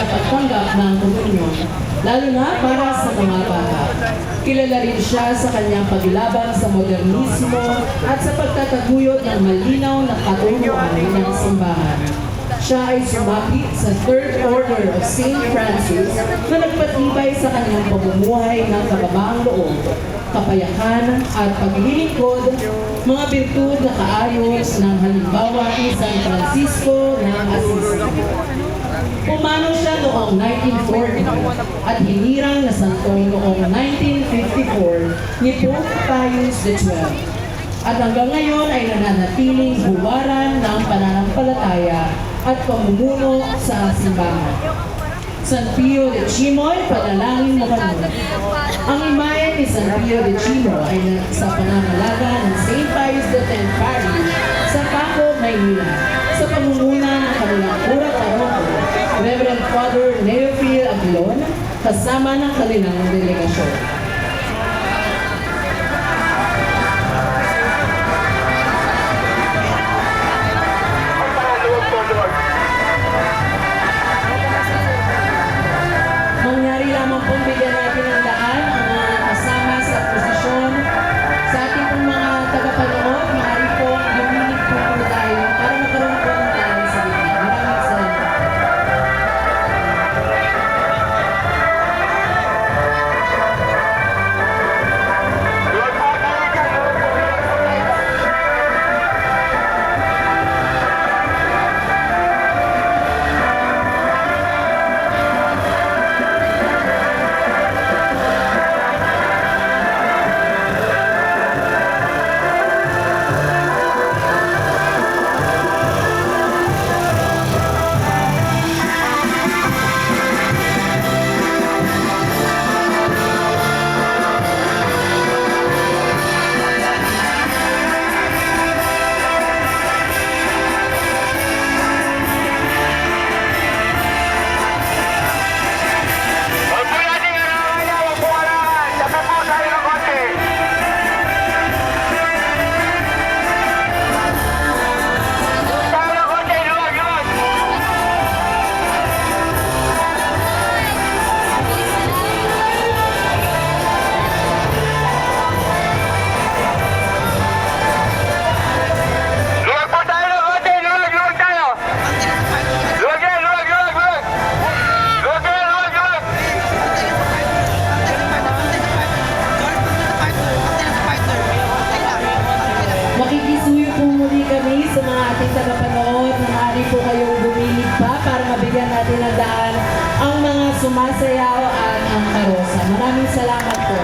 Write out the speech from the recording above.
pagtanggap ng komunyon, lalo na para sa mga bata. Kilala rin siya sa kanyang paglaban sa modernismo at sa pagtataguyod ng malinaw na katuruan ng simbahan. Siya ay sumapit sa Third Order of St. Francis na nagpatibay sa kanyang pamumuhay ng kababaang loob, kapayakan at paglilingkod, mga birtud na kaayos ng halimbawa ni San Francisco ng Assisi. Pumanaw siya noong 1940 at hinirang na santo noong 1954 ni Pope Pius XII. At hanggang ngayon ay nananatiling buwaran ng pananampalataya at pamumuno sa simbahan. San Pio de Chimoy, panalangin mo kami. Ang imahe ni San Pio de Chimo ay sa pangangalaga ng St. Pius X Parish sa Paco, Maynila, sa pangunguna ng kanilang pura paroko, Reverend Father Neofil Aguilon, kasama ng kanilang delegasyon. Mangyari lamang pong bigyan natin ng daan ang mga kasama sa posisyon. Sa ating pong mga tagapanood, maaari po luminig po tayo para magkaroon po ng daan sa bigyan. Maraming salamat. Makikisuyo po muli kami sa mga ating tagapanood na maaari po kayong bumilid pa para mabigyan natin ng daan ang mga sumasayaw at ang karosa. Maraming salamat po.